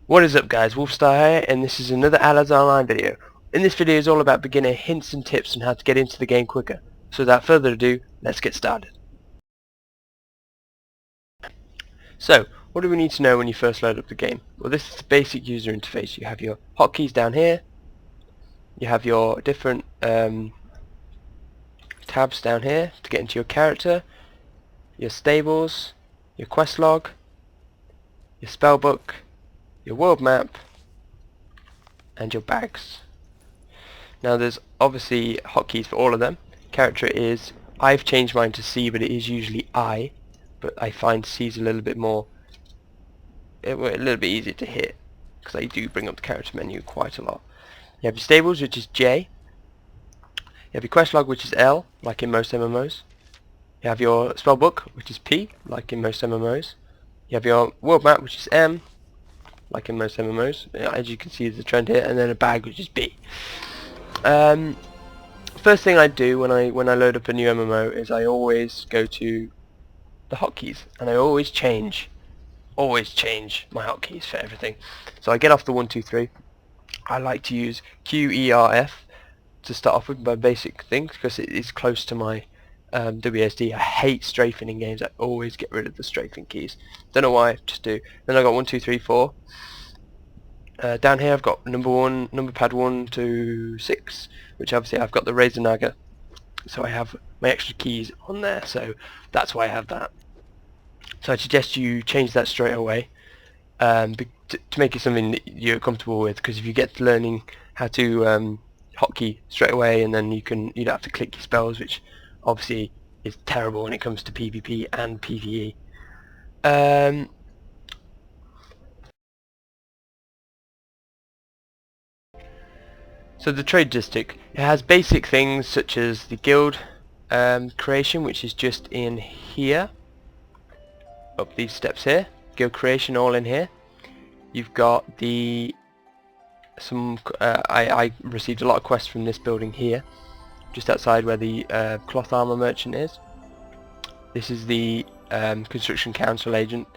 What is up guys, WolfStar here, and this is another Allods Online video. In this video is all about beginner hints and tips on how to get into the game quicker. So without further ado, let's get started. So, what do we need to know when you first load up the game? Well, this is the basic user interface. You have your hotkeys down here, you have your different tabs down here to get into your character, your stables, your quest log, your spellbook, your world map, and your bags. Now there's obviously hotkeys for all of them. Character is, I've changed mine to C, but it is usually I, but I find C's a little bit easier to hit, because I do bring up the character menu quite a lot. You have your stables, which is J. You have your quest log, which is L, like in most MMOs. You have your spellbook, which is P, like in most MMOs. You have your world map, which is M, like in most MMOs. As you can see, there's a trend here, and then a bag, which is B. First thing I do when I load up a new MMO is I always go to the hotkeys, and I always change my hotkeys for everything. So I get off the 1, 2, 3. I like to use Q, E, R, F to start off with my basic things because it is close to my WSD. I hate strafing in games. I always get rid of the strafing keys. Don't know why, just do. Then I got 1, 2, 3, 4. Down here I've got number pad 1 to 6, which obviously I've got the Razor Naga, so I have my extra keys on there, so that's why I have that. So I suggest you change that straight away to make it something that you're comfortable with, because if you get to learning how to hotkey straight away, and then you don't have to click your spells, which obviously is terrible when it comes to PvP and PvE. So the trade district, it has basic things such as the guild creation, which is just in here, up these steps here. Guild creation all in here. You've got I received a lot of quests from this building here, just outside where the cloth armor merchant is. This is the construction council agent,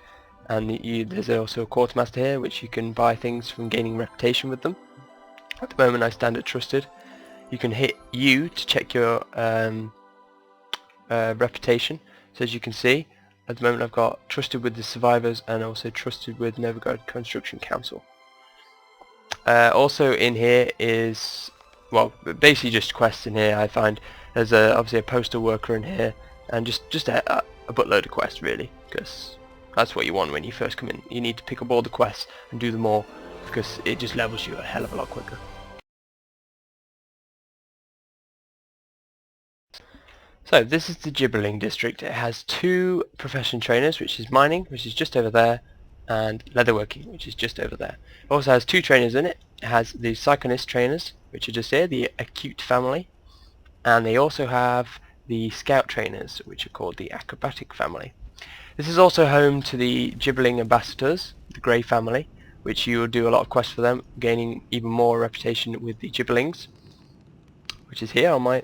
and there's also a quartermaster here, which you can buy things from gaining reputation with them. At the moment I stand at trusted. You can hit U to check your reputation. So as you can see, at the moment I've got trusted with the survivors and also trusted with Novigrad Construction Council. Also in here is, well, basically just quests in here. I find there's obviously a postal worker in here, and just a buttload of quests really, because that's what you want when you first come in. You need to pick up all the quests and do them all, because it just levels you a hell of a lot quicker. So this is the Gibberling district. It has 2 profession trainers, which is mining, which is just over there, and leatherworking, which is just over there. It also has 2 trainers in it. It has the Psychonist trainers, which are just here, the Acute family, and they also have the Scout trainers, which are called the Acrobatic family. This is also home to the Gibberling ambassadors, the Grey family, which you will do a lot of quests for them, gaining even more reputation with the Gibberlings, which is here on my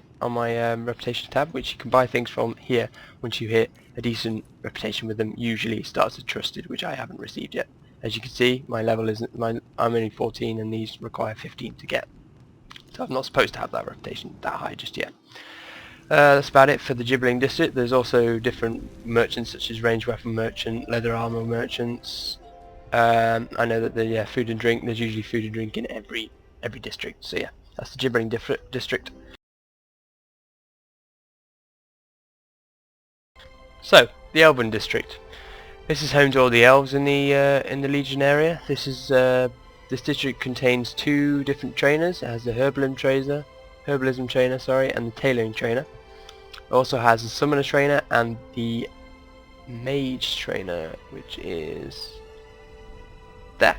reputation tab, which you can buy things from here. Once you hit a decent reputation with them, usually starts at trusted, which I haven't received yet. As you can see, my level isn't. I'm only 14, and these require 15 to get. So I'm not supposed to have that reputation that high just yet. That's about it for the Gibberling district. There's also different merchants such as range weapon merchant, leather armor merchants. I know that the food and drink. There's usually food and drink in every district. So yeah, that's the Gibberling district. So the Elven district. This is home to all the elves in the Legion area. This district contains 2 different trainers. It has the herbalism trainer, and the tailoring trainer. It also has the summoner trainer and the mage trainer, which is there.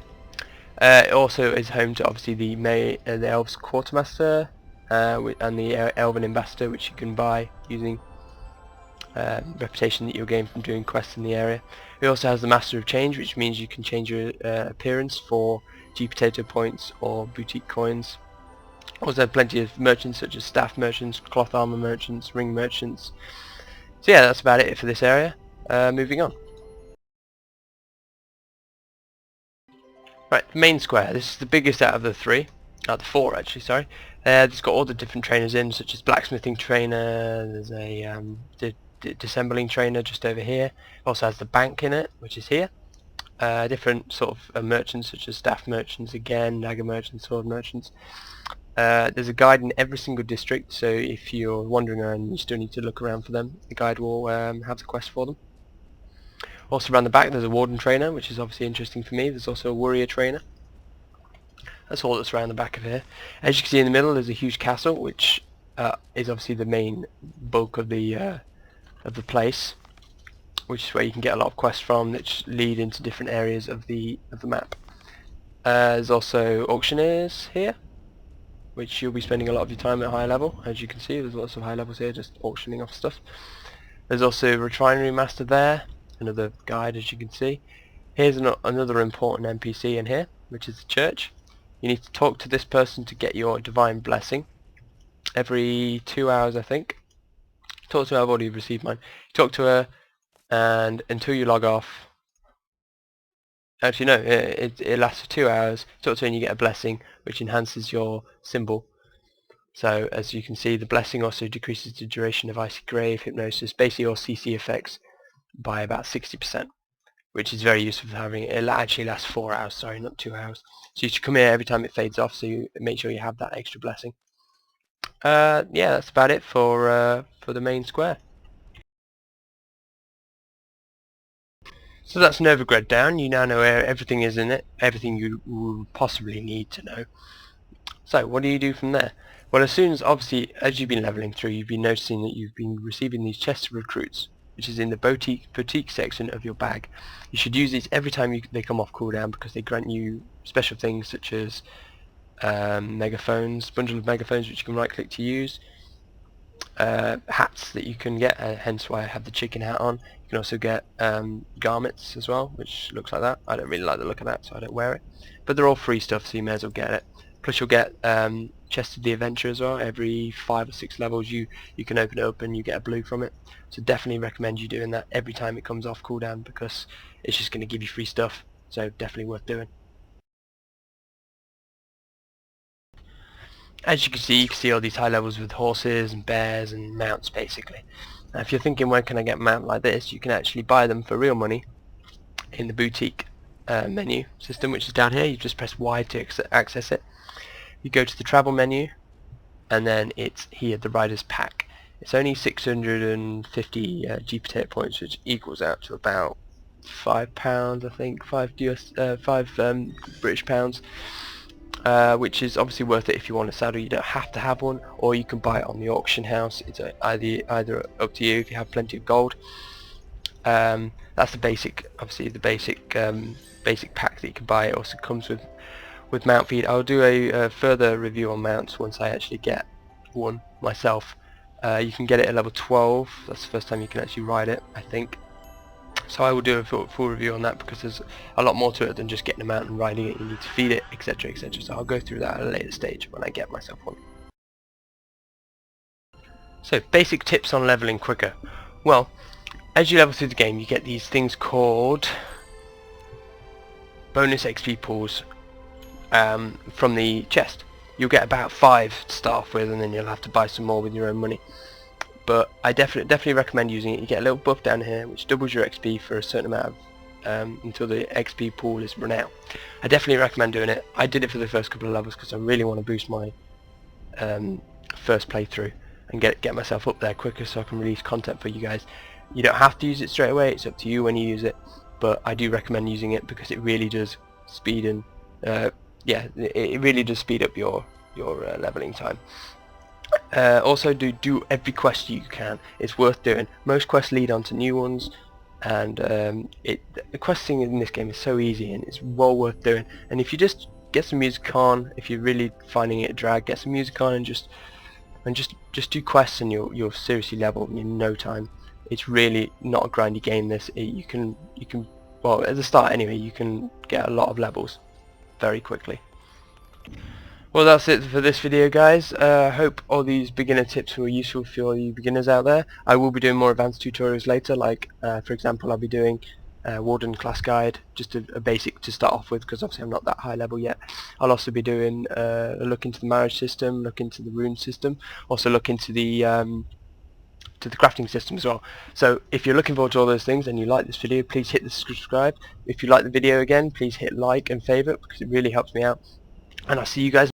It also is home to obviously the elves quartermaster and the elven ambassador, which you can buy using reputation that you'll gain from doing quests in the area. It also has the Master of Change, which means you can change your appearance for G-Potato points or boutique coins. Also have plenty of merchants such as staff merchants, cloth armor merchants, ring merchants. So yeah, that's about it for this area. Moving on. Right, the main square. This is the biggest out of the three. Out of the four, actually, sorry. It's got all the different trainers in, such as blacksmithing trainer, there's a disassembling trainer just over here. It also has the bank in it, which is here. Different sort of merchants, such as staff merchants again, dagger merchants, sword merchants. There's a guide in every single district, so if you're wandering around you still need to look around for them, the guide will have the quest for them. Also around the back there's a warden trainer, which is obviously interesting for me. There's also a warrior trainer. That's all that's around the back of here. As you can see in the middle there's a huge castle, which is obviously the main bulk of the place, which is where you can get a lot of quests from that lead into different areas of the map. There's also auctioneers here, which you'll be spending a lot of your time at higher level. As you can see, there's lots of high levels here just auctioning off stuff. There's also a refinery master there, another guide as you can see. Here's another important NPC in here, which is the church. You need to talk to this person to get your divine blessing. Every 2 hours I think. Talk to her, I've already received mine. Talk to her and until you log off. Actually no, it lasts for 2 hours. Talk to her and you get a blessing which enhances your symbol. So as you can see, the blessing also decreases the duration of Icy Grave, Hypnosis, basically your CC effects by about 60%, which is very useful for having it. It actually lasts 4 hours, sorry, not 2 hours. So you should come here every time it fades off, so you make sure you have that extra blessing. Yeah, that's about it for the main square. So that's Novigrad down. You now know where everything is in it, everything you will possibly need to know. So what do you do from there? Well, as soon as, obviously, as you've been leveling through, you've been noticing that you've been receiving these chests of recruits, which is in the boutique section of your bag. You should use these every time they come off cooldown because they grant you special things such as megaphones, bundle of megaphones which you can right click to use, hats that you can get, hence why I have the chicken hat on. You can also get garments as well, which looks like that. I don't really like the look of that, so I don't wear it, but they're all free stuff, so you may as well get it. Plus you'll get Chest of the Adventure as well. Every 5 or 6 levels you can open it up and you get a blue from it. So definitely recommend you doing that every time it comes off cooldown because it's just going to give you free stuff. So definitely worth doing. As you can see all these high levels with horses and bears and mounts basically. Now if you're thinking where can I get a mount like this, you can actually buy them for real money in the boutique menu system, which is down here. You just press Y to access it. You go to the travel menu and then it's here, the Rider's Pack. It's only 650 G potato points, which equals out to about £5 I think, 5 British pounds, which is obviously worth it if you want a saddle. You don't have to have one, or you can buy it on the auction house. It's either up to you if you have plenty of gold. That's the basic, obviously the basic pack that you can buy. It also comes with mount feed. I'll do a further review on mounts once I actually get one myself. You can get it at level 12. That's the first time you can actually ride it, I think. So I will do a full review on that because there's a lot more to it than just getting a mount and riding it. You need to feed it, etc, etc. So I'll go through that at a later stage when I get myself one. So basic tips on leveling quicker. Well, as you level through the game you get these things called bonus XP pools from the chest. You'll get about 5 to start off with, and then you'll have to buy some more with your own money. But I definitely recommend using it. You get a little buff down here which doubles your XP for a certain amount of until the XP pool is run out. I definitely recommend doing it. I did it for the first couple of levels because I really want to boost my first playthrough and get myself up there quicker so I can release content for you guys. You don't have to use it straight away, it's up to you when you use it, but I do recommend using it because it really does speed and yeah, it really does speed up your leveling time. Also do every quest you can. It's worth doing. Most quests lead on to new ones, and the questing in this game is so easy and it's well worth doing. And if you just get some music on, if you're really finding it a drag, get some music on and just do quests and you'll seriously level in no time. It's really not a grindy game. You can well, at the start anyway, you can get a lot of levels very quickly. Well, that's it for this video, guys. I hope all these beginner tips were useful for all you beginners out there. I will be doing more advanced tutorials later, like for example I'll be doing Warden class guide, just a basic to start off with, because obviously I'm not that high level yet. I'll also be doing a look into the marriage system, look into the rune system, also look into the crafting system as well. So if you're looking forward to all those things and you like this video, please hit the subscribe. If you like the video again, please hit like and favourite, because it really helps me out. And I'll see you guys